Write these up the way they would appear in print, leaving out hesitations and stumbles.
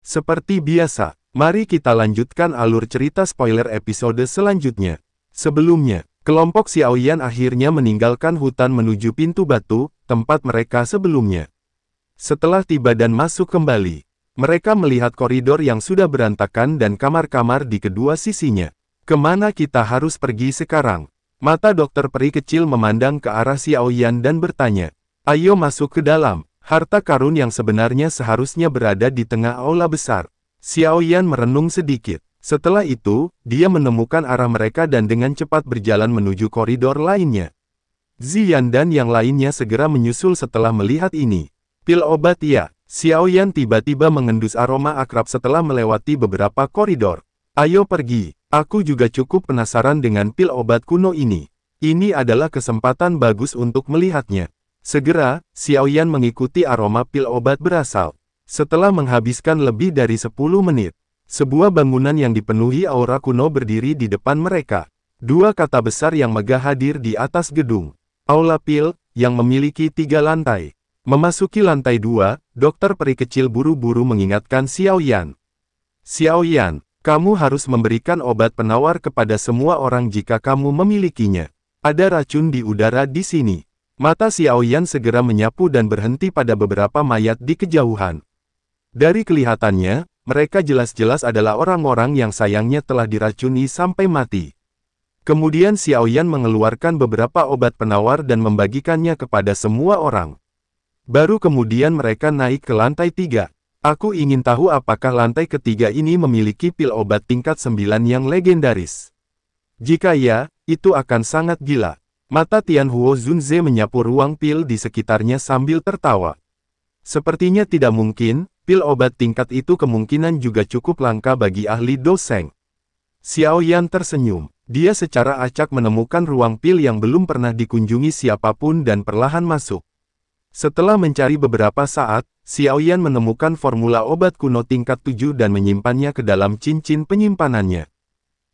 Seperti biasa, mari kita lanjutkan alur cerita spoiler episode selanjutnya. Sebelumnya, kelompok Xiaoyan akhirnya meninggalkan hutan menuju pintu batu, tempat mereka sebelumnya. Setelah tiba dan masuk kembali, mereka melihat koridor yang sudah berantakan dan kamar-kamar di kedua sisinya. Kemana kita harus pergi sekarang? Mata dokter peri kecil memandang ke arah Xiaoyan dan bertanya. Ayo masuk ke dalam, harta karun yang sebenarnya seharusnya berada di tengah aula besar. Xiaoyan merenung sedikit. Setelah itu, dia menemukan arah mereka dan dengan cepat berjalan menuju koridor lainnya. Ziyan dan yang lainnya segera menyusul setelah melihat ini. Pil obat ya, Xiaoyan tiba-tiba mengendus aroma akrab setelah melewati beberapa koridor. Ayo pergi, aku juga cukup penasaran dengan pil obat kuno ini. Ini adalah kesempatan bagus untuk melihatnya. Segera, Xiaoyan mengikuti aroma pil obat berasal. Setelah menghabiskan lebih dari 10 menit, sebuah bangunan yang dipenuhi aura kuno berdiri di depan mereka. Dua kata besar yang megah hadir di atas gedung. Aula pil, yang memiliki 3 lantai. Memasuki lantai 2, dokter peri kecil buru-buru mengingatkan Xiaoyan. Xiaoyan, kamu harus memberikan obat penawar kepada semua orang jika kamu memilikinya. Ada racun di udara di sini. Mata Xiaoyan segera menyapu dan berhenti pada beberapa mayat di kejauhan. Dari kelihatannya, mereka jelas-jelas adalah orang-orang yang sayangnya telah diracuni sampai mati. Kemudian Xiaoyan mengeluarkan beberapa obat penawar dan membagikannya kepada semua orang. Baru kemudian mereka naik ke lantai 3. Aku ingin tahu apakah lantai ketiga ini memiliki pil obat tingkat 9 yang legendaris. Jika ya, itu akan sangat gila. Mata Tianhuo Zunze menyapu ruang pil di sekitarnya sambil tertawa. Sepertinya tidak mungkin, pil obat tingkat itu kemungkinan juga cukup langka bagi ahli doseng. Xiaoyan tersenyum. Dia secara acak menemukan ruang pil yang belum pernah dikunjungi siapapun dan perlahan masuk. Setelah mencari beberapa saat, Xiaoyan menemukan formula obat kuno tingkat 7 dan menyimpannya ke dalam cincin penyimpanannya.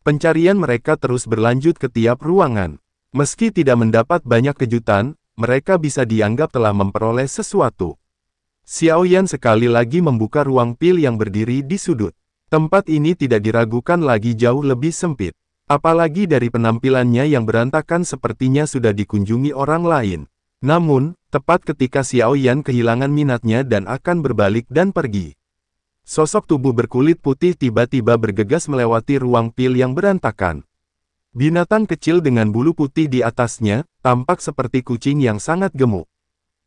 Pencarian mereka terus berlanjut ke tiap ruangan. Meski tidak mendapat banyak kejutan, mereka bisa dianggap telah memperoleh sesuatu. Xiaoyan sekali lagi membuka ruang pil yang berdiri di sudut. Tempat ini tidak diragukan lagi jauh lebih sempit. Apalagi dari penampilannya yang berantakan sepertinya sudah dikunjungi orang lain. Namun, tepat ketika Xiaoyan kehilangan minatnya dan akan berbalik dan pergi. Sosok tubuh berkulit putih tiba-tiba bergegas melewati ruang pil yang berantakan. Binatang kecil dengan bulu putih di atasnya, tampak seperti kucing yang sangat gemuk.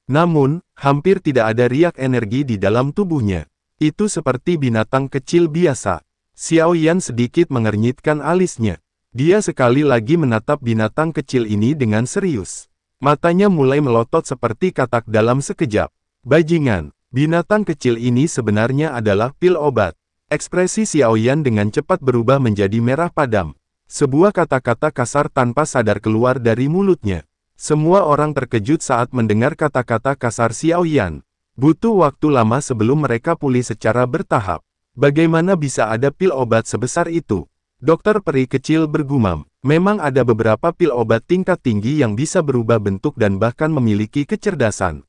Namun, hampir tidak ada riak energi di dalam tubuhnya. Itu seperti binatang kecil biasa. Xiaoyan sedikit mengernyitkan alisnya. Dia sekali lagi menatap binatang kecil ini dengan serius. Matanya mulai melotot seperti katak dalam sekejap. Bajingan, binatang kecil ini sebenarnya adalah pil obat. Ekspresi Xiaoyan dengan cepat berubah menjadi merah padam. Sebuah kata-kata kasar tanpa sadar keluar dari mulutnya. Semua orang terkejut saat mendengar kata-kata kasar Xiaoyan. Butuh waktu lama sebelum mereka pulih secara bertahap. Bagaimana bisa ada pil obat sebesar itu? Dokter peri kecil bergumam. Memang ada beberapa pil obat tingkat tinggi yang bisa berubah bentuk dan bahkan memiliki kecerdasan.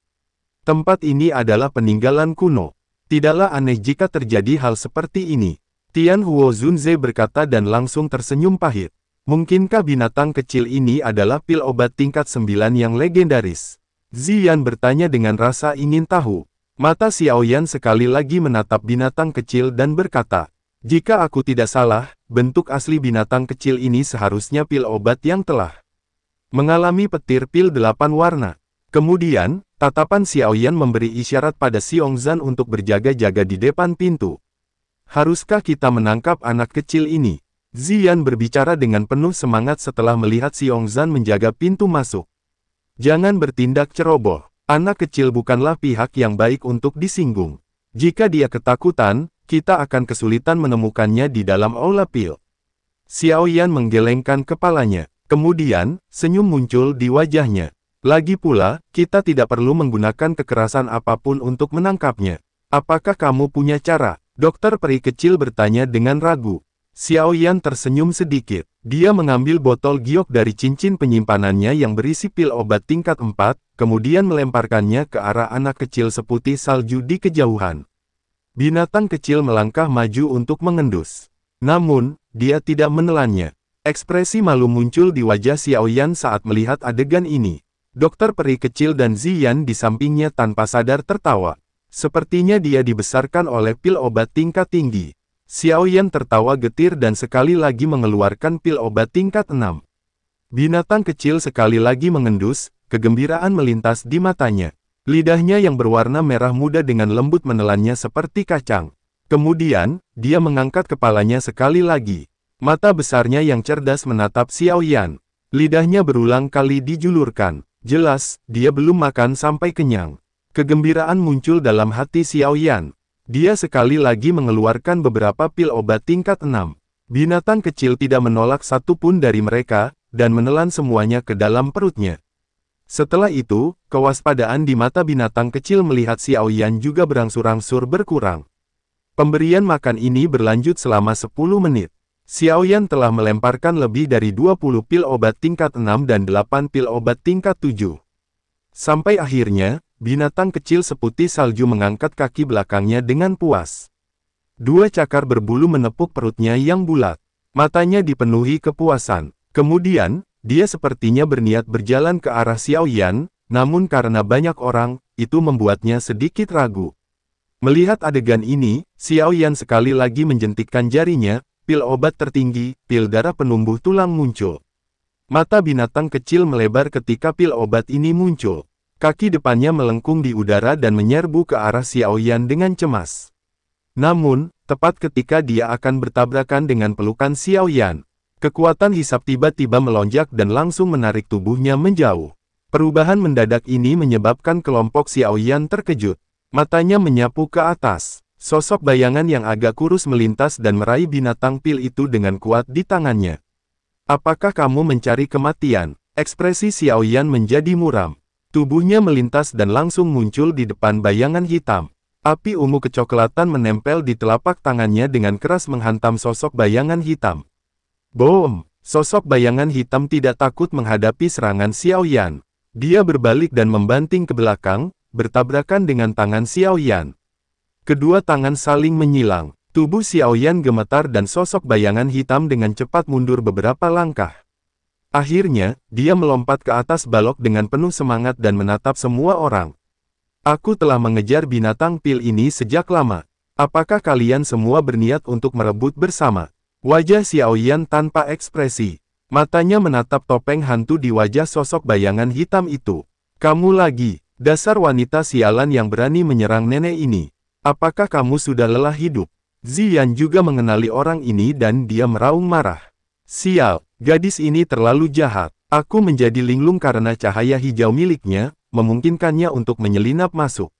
Tempat ini adalah peninggalan kuno. Tidaklah aneh jika terjadi hal seperti ini. Tianhuo Zunze berkata dan langsung tersenyum pahit. Mungkinkah binatang kecil ini adalah pil obat tingkat 9 yang legendaris? Ziyan bertanya dengan rasa ingin tahu. Mata Xiaoyan sekali lagi menatap binatang kecil dan berkata, jika aku tidak salah, bentuk asli binatang kecil ini seharusnya pil obat yang telah mengalami petir pil 8 warna. Kemudian, tatapan Xiaoyan memberi isyarat pada Xiongzan untuk berjaga-jaga di depan pintu. Haruskah kita menangkap anak kecil ini? Ziyan berbicara dengan penuh semangat setelah melihat Xiongzan menjaga pintu masuk. Jangan bertindak ceroboh. Anak kecil bukanlah pihak yang baik untuk disinggung. Jika dia ketakutan, kita akan kesulitan menemukannya di dalam aula pil. Xiaoyan menggelengkan kepalanya. Kemudian, senyum muncul di wajahnya. Lagi pula, kita tidak perlu menggunakan kekerasan apapun untuk menangkapnya. Apakah kamu punya cara? Dokter peri kecil bertanya dengan ragu. Xiaoyan tersenyum sedikit. Dia mengambil botol giok dari cincin penyimpanannya yang berisi pil obat tingkat 4, kemudian melemparkannya ke arah anak kecil seputih salju di kejauhan. Binatang kecil melangkah maju untuk mengendus. Namun, dia tidak menelannya. Ekspresi malu muncul di wajah Xiaoyan saat melihat adegan ini. Dokter peri kecil dan Ziyan di sampingnya tanpa sadar tertawa. Sepertinya dia dibesarkan oleh pil obat tingkat tinggi. Xiaoyan tertawa getir dan sekali lagi mengeluarkan pil obat tingkat 6. Binatang kecil sekali lagi mengendus, kegembiraan melintas di matanya. Lidahnya yang berwarna merah muda dengan lembut menelannya seperti kacang. Kemudian, dia mengangkat kepalanya sekali lagi. Mata besarnya yang cerdas menatap Xiaoyan. Lidahnya berulang kali dijulurkan. Jelas, dia belum makan sampai kenyang. Kegembiraan muncul dalam hati Xiaoyan. Dia sekali lagi mengeluarkan beberapa pil obat tingkat 6. Binatang kecil tidak menolak satu pun dari mereka, dan menelan semuanya ke dalam perutnya. Setelah itu, kewaspadaan di mata binatang kecil melihat Xiaoyan juga berangsur-angsur berkurang. Pemberian makan ini berlanjut selama 10 menit. Xiaoyan telah melemparkan lebih dari 20 pil obat tingkat 6 dan 8 pil obat tingkat 7. Sampai akhirnya, binatang kecil seputih salju mengangkat kaki belakangnya dengan puas. Dua cakar berbulu menepuk perutnya yang bulat. Matanya dipenuhi kepuasan. Kemudian, dia sepertinya berniat berjalan ke arah Xiaoyan, namun karena banyak orang, itu membuatnya sedikit ragu. Melihat adegan ini, Xiaoyan sekali lagi menjentikkan jarinya, pil obat tertinggi, pil darah penumbuh tulang muncul. Mata binatang kecil melebar ketika pil obat ini muncul. Kaki depannya melengkung di udara dan menyerbu ke arah Xiaoyan dengan cemas. Namun, tepat ketika dia akan bertabrakan dengan pelukan Xiaoyan, kekuatan hisap tiba-tiba melonjak dan langsung menarik tubuhnya menjauh. Perubahan mendadak ini menyebabkan kelompok Xiaoyan terkejut. Matanya menyapu ke atas. Sosok bayangan yang agak kurus melintas dan meraih binatang pil itu dengan kuat di tangannya. Apakah kamu mencari kematian? Ekspresi Xiaoyan menjadi muram. Tubuhnya melintas dan langsung muncul di depan bayangan hitam. Api ungu kecoklatan menempel di telapak tangannya dengan keras menghantam sosok bayangan hitam. Boom! Sosok bayangan hitam tidak takut menghadapi serangan Xiaoyan. Dia berbalik dan membanting ke belakang, bertabrakan dengan tangan Xiaoyan. Kedua tangan saling menyilang. Tubuh Xiaoyan gemetar dan sosok bayangan hitam dengan cepat mundur beberapa langkah. Akhirnya, dia melompat ke atas balok dengan penuh semangat dan menatap semua orang. Aku telah mengejar binatang pil ini sejak lama. Apakah kalian semua berniat untuk merebut bersama? Wajah Xiaoyan tanpa ekspresi. Matanya menatap topeng hantu di wajah sosok bayangan hitam itu. Kamu lagi, dasar wanita sialan yang berani menyerang nenek ini. Apakah kamu sudah lelah hidup? Ziyan juga mengenali orang ini dan dia meraung marah. Sial, gadis ini terlalu jahat. Aku menjadi linglung karena cahaya hijau miliknya, memungkinkannya untuk menyelinap masuk.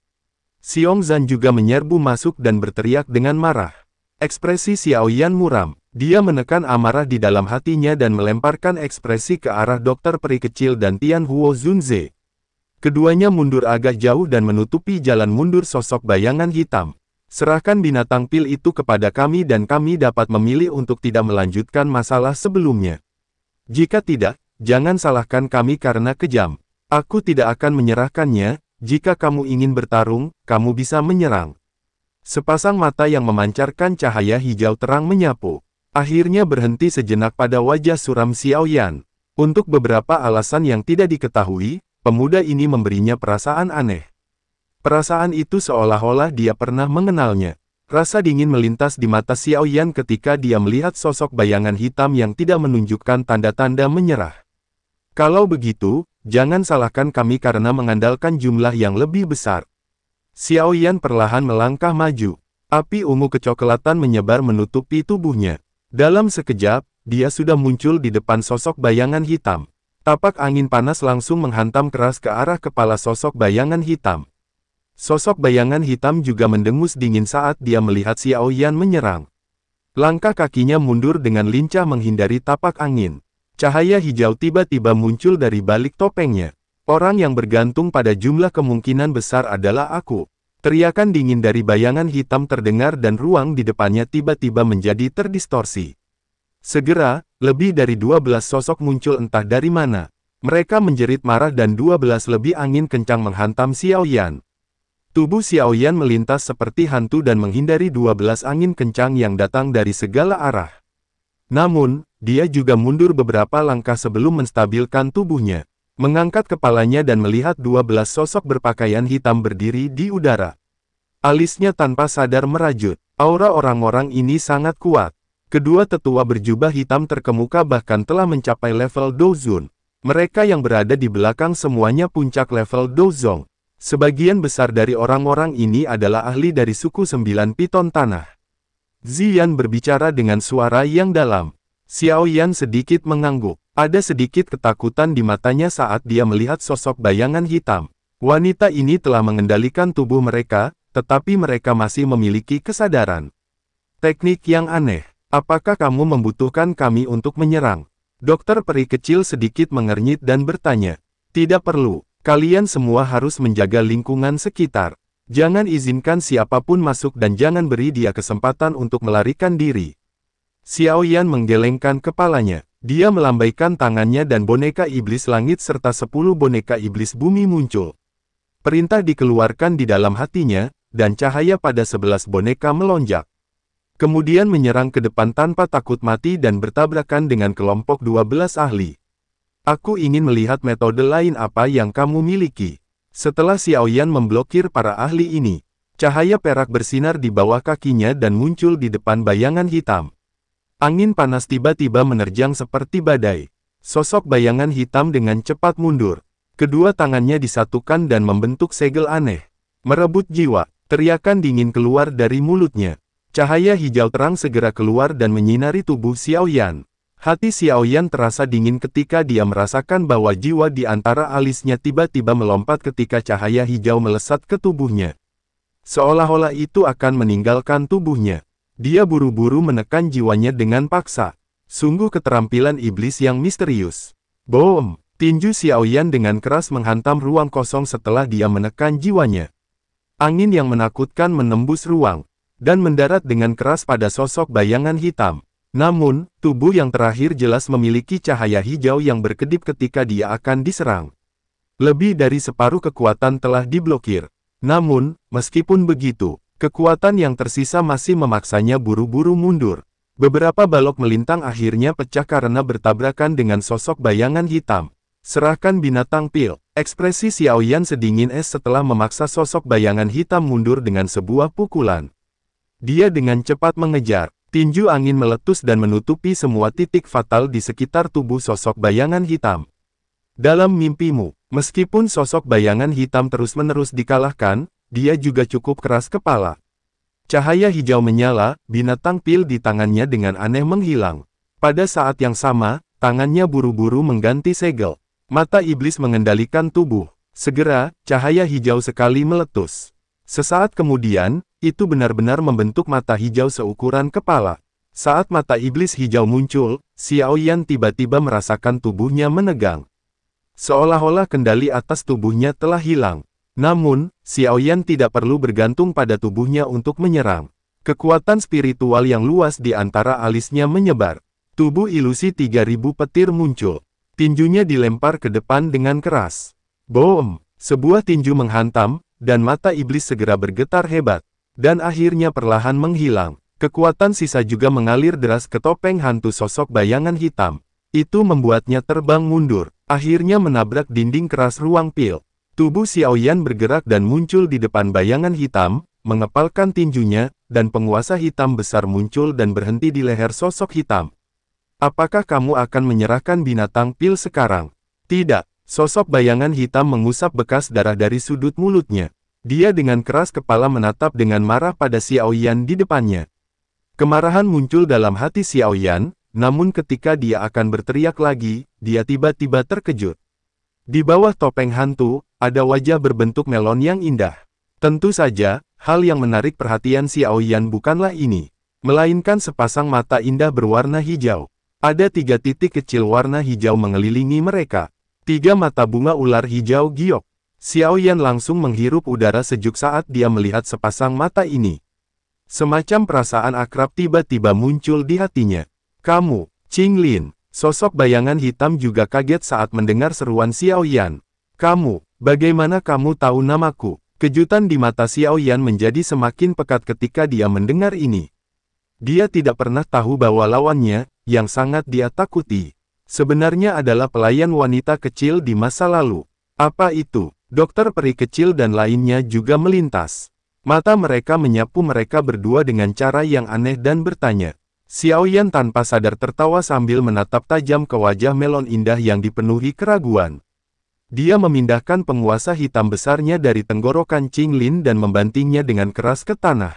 Xiongzan juga menyerbu masuk dan berteriak dengan marah. Ekspresi Xiaoyan muram. Dia menekan amarah di dalam hatinya dan melemparkan ekspresi ke arah dokter peri kecil dan Tian Huo Zunze. Keduanya mundur agak jauh dan menutupi jalan mundur sosok bayangan hitam. Serahkan binatang pil itu kepada kami dan kami dapat memilih untuk tidak melanjutkan masalah sebelumnya. Jika tidak, jangan salahkan kami karena kejam. Aku tidak akan menyerahkannya. Jika kamu ingin bertarung, kamu bisa menyerang. Sepasang mata yang memancarkan cahaya hijau terang menyapu. Akhirnya berhenti sejenak pada wajah suram Xiaoyan. Untuk beberapa alasan yang tidak diketahui, pemuda ini memberinya perasaan aneh. Perasaan itu seolah-olah dia pernah mengenalnya. Rasa dingin melintas di mata Xiaoyan ketika dia melihat sosok bayangan hitam yang tidak menunjukkan tanda-tanda menyerah. Kalau begitu, jangan salahkan kami karena mengandalkan jumlah yang lebih besar. Xiaoyan perlahan melangkah maju. Api ungu kecoklatan menyebar menutupi tubuhnya. Dalam sekejap, dia sudah muncul di depan sosok bayangan hitam. Tapak angin panas langsung menghantam keras ke arah kepala sosok bayangan hitam. Sosok bayangan hitam juga mendengus dingin saat dia melihat Xiaoyan menyerang. Langkah kakinya mundur dengan lincah menghindari tapak angin. Cahaya hijau tiba-tiba muncul dari balik topengnya. Orang yang bergantung pada jumlah kemungkinan besar adalah aku. Teriakan dingin dari bayangan hitam terdengar dan ruang di depannya tiba-tiba menjadi terdistorsi. Segera, lebih dari 12 sosok muncul entah dari mana. Mereka menjerit marah dan 12 lebih angin kencang menghantam Xiaoyan. Tubuh Xiaoyan melintas seperti hantu dan menghindari 12 angin kencang yang datang dari segala arah. Namun, dia juga mundur beberapa langkah sebelum menstabilkan tubuhnya, mengangkat kepalanya dan melihat 12 sosok berpakaian hitam berdiri di udara. Alisnya tanpa sadar merajut. Aura orang-orang ini sangat kuat. Kedua tetua berjubah hitam terkemuka bahkan telah mencapai level Dozun. Mereka yang berada di belakang semuanya puncak level Dozong. Sebagian besar dari orang-orang ini adalah ahli dari suku 9 piton tanah. Ziyan berbicara dengan suara yang dalam. Xiaoyan sedikit mengangguk. Ada sedikit ketakutan di matanya saat dia melihat sosok bayangan hitam. Wanita ini telah mengendalikan tubuh mereka, tetapi mereka masih memiliki kesadaran. Teknik yang aneh. Apakah kamu membutuhkan kami untuk menyerang? Dokter peri kecil sedikit mengernyit dan bertanya. Tidak perlu. Kalian semua harus menjaga lingkungan sekitar. Jangan izinkan siapapun masuk dan jangan beri dia kesempatan untuk melarikan diri. Xiaoyan menggelengkan kepalanya. Dia melambaikan tangannya dan boneka iblis langit serta 10 boneka iblis bumi muncul. Perintah dikeluarkan di dalam hatinya, dan cahaya pada 11 boneka melonjak. Kemudian menyerang ke depan tanpa takut mati dan bertabrakan dengan kelompok 12 ahli. Aku ingin melihat metode lain apa yang kamu miliki. Setelah Xiaoyan memblokir para ahli ini, cahaya perak bersinar di bawah kakinya dan muncul di depan bayangan hitam. Angin panas tiba-tiba menerjang seperti badai. Sosok bayangan hitam dengan cepat mundur. Kedua tangannya disatukan dan membentuk segel aneh. Merebut jiwa, teriakan dingin keluar dari mulutnya. Cahaya hijau terang segera keluar dan menyinari tubuh Xiaoyan. Hati Xiaoyan terasa dingin ketika dia merasakan bahwa jiwa di antara alisnya tiba-tiba melompat ketika cahaya hijau melesat ke tubuhnya. Seolah-olah itu akan meninggalkan tubuhnya. Dia buru-buru menekan jiwanya dengan paksa. Sungguh keterampilan iblis yang misterius. Boom! Tinju Xiaoyan dengan keras menghantam ruang kosong setelah dia menekan jiwanya. Angin yang menakutkan menembus ruang, dan mendarat dengan keras pada sosok bayangan hitam. Namun, tubuh yang terakhir jelas memiliki cahaya hijau yang berkedip ketika dia akan diserang. Lebih dari separuh kekuatan telah diblokir. Namun, meskipun begitu, kekuatan yang tersisa masih memaksanya buru-buru mundur. Beberapa balok melintang akhirnya pecah karena bertabrakan dengan sosok bayangan hitam. Serahkan binatang pil. Ekspresi Xiaoyan sedingin es setelah memaksa sosok bayangan hitam mundur dengan sebuah pukulan. Dia dengan cepat mengejar. Tinju angin meletus dan menutupi semua titik fatal di sekitar tubuh sosok bayangan hitam. Dalam mimpimu, meskipun sosok bayangan hitam terus-menerus dikalahkan, dia juga cukup keras kepala. Cahaya hijau menyala, binatang pil di tangannya dengan aneh menghilang. Pada saat yang sama, tangannya buru-buru mengganti segel. Mata iblis mengendalikan tubuh. Segera, cahaya hijau sekali meletus. Sesaat kemudian, itu benar-benar membentuk mata hijau seukuran kepala. Saat mata iblis hijau muncul, Xiaoyan tiba-tiba merasakan tubuhnya menegang. Seolah-olah kendali atas tubuhnya telah hilang. Namun, Xiaoyan tidak perlu bergantung pada tubuhnya untuk menyerang. Kekuatan spiritual yang luas di antara alisnya menyebar. Tubuh ilusi 3000 petir muncul. Tinjunya dilempar ke depan dengan keras. Boom! Sebuah tinju menghantam, dan mata iblis segera bergetar hebat. Dan akhirnya perlahan menghilang. Kekuatan sisa juga mengalir deras ke topeng hantu sosok bayangan hitam. Itu membuatnya terbang mundur. Akhirnya menabrak dinding keras ruang pil. Tubuh Xiaoyan bergerak dan muncul di depan bayangan hitam, mengepalkan tinjunya, dan penguasa hitam besar muncul dan berhenti di leher sosok hitam. Apakah kamu akan menyerahkan binatang pil sekarang? Tidak. Sosok bayangan hitam mengusap bekas darah dari sudut mulutnya. Dia dengan keras kepala menatap dengan marah pada Xiaoyan di depannya. Kemarahan muncul dalam hati Xiaoyan, namun ketika dia akan berteriak lagi, dia tiba-tiba terkejut. Di bawah topeng hantu, ada wajah berbentuk melon yang indah. Tentu saja, hal yang menarik perhatian Xiaoyan bukanlah ini, melainkan sepasang mata indah berwarna hijau. Ada 3 titik kecil warna hijau mengelilingi mereka. 3 mata bunga ular hijau giok. Xiaoyan langsung menghirup udara sejuk saat dia melihat sepasang mata ini. Semacam perasaan akrab tiba-tiba muncul di hatinya. Kamu, Qinglin. Sosok bayangan hitam juga kaget saat mendengar seruan Xiaoyan. Kamu, bagaimana kamu tahu namaku? Kejutan di mata Xiao Yan menjadi semakin pekat ketika dia mendengar ini. Dia tidak pernah tahu bahwa lawannya, yang sangat dia takuti, sebenarnya adalah pelayan wanita kecil di masa lalu. Apa itu? Dokter peri kecil dan lainnya juga melintas. Mata mereka menyapu mereka berdua dengan cara yang aneh dan bertanya. Xiao Yan tanpa sadar tertawa sambil menatap tajam ke wajah melon indah yang dipenuhi keraguan. Dia memindahkan penguasa hitam besarnya dari tenggorokan Qinglin dan membantingnya dengan keras ke tanah.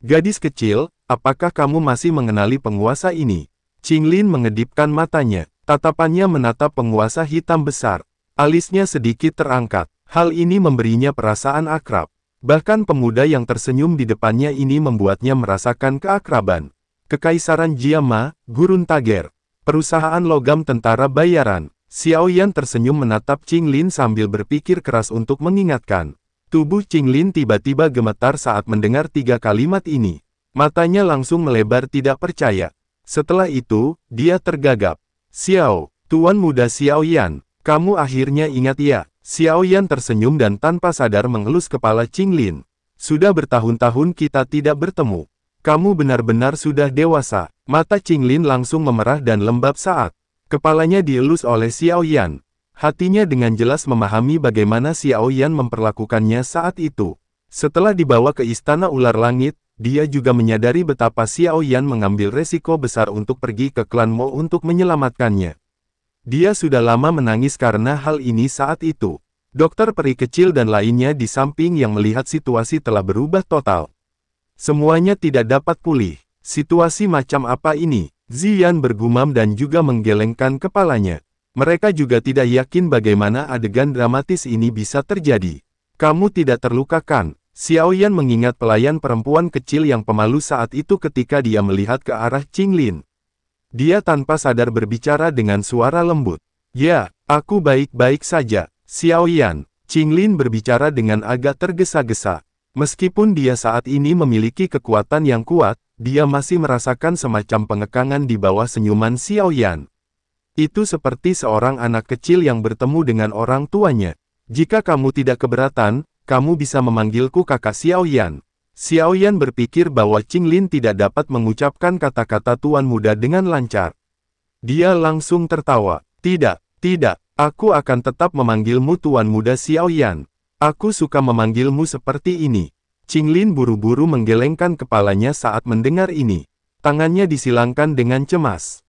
Gadis kecil, apakah kamu masih mengenali penguasa ini? Qinglin mengedipkan matanya. Tatapannya menatap penguasa hitam besar. Alisnya sedikit terangkat. Hal ini memberinya perasaan akrab. Bahkan pemuda yang tersenyum di depannya ini membuatnya merasakan keakraban. Kekaisaran Jiama, Gurun Tager. Perusahaan logam tentara bayaran. Xiao Yan tersenyum menatap Qinglin sambil berpikir keras untuk mengingatkan. Tubuh Qinglin tiba-tiba gemetar saat mendengar 3 kalimat ini. Matanya langsung melebar tidak percaya. Setelah itu, dia tergagap. Xiao, Tuan Muda Xiao Yan, kamu akhirnya ingat ya? Xiao Yan tersenyum dan tanpa sadar mengelus kepala Qinglin. Sudah bertahun-tahun kita tidak bertemu. Kamu benar-benar sudah dewasa. Mata Qinglin langsung memerah dan lembab saat kepalanya dielus oleh Xiao Yan. Hatinya dengan jelas memahami bagaimana Xiao Yan memperlakukannya saat itu. Setelah dibawa ke Istana Ular Langit, dia juga menyadari betapa Xiao Yan mengambil resiko besar untuk pergi ke klan Mo untuk menyelamatkannya. Dia sudah lama menangis karena hal ini saat itu. Dokter peri kecil dan lainnya di samping yang melihat situasi telah berubah total. Semuanya tidak dapat pulih. Situasi macam apa ini? Ziyan bergumam dan juga menggelengkan kepalanya. Mereka juga tidak yakin bagaimana adegan dramatis ini bisa terjadi. Kamu tidak terluka kan? Xiao Yan mengingat pelayan perempuan kecil yang pemalu saat itu ketika dia melihat ke arah Qinglin. Dia tanpa sadar berbicara dengan suara lembut. Ya, aku baik-baik saja, Xiao Yan. Qinglin berbicara dengan agak tergesa-gesa. Meskipun dia saat ini memiliki kekuatan yang kuat, dia masih merasakan semacam pengekangan di bawah senyuman Xiao Yan. Itu seperti seorang anak kecil yang bertemu dengan orang tuanya. Jika kamu tidak keberatan, kamu bisa memanggilku kakak Xiao Yan. Xiao Yan berpikir bahwa Qinglin tidak dapat mengucapkan kata-kata tuan muda dengan lancar. Dia langsung tertawa. Tidak, aku akan tetap memanggilmu tuan muda Xiao Yan. Aku suka memanggilmu seperti ini. Qinglin buru-buru menggelengkan kepalanya saat mendengar ini. Tangannya disilangkan dengan cemas.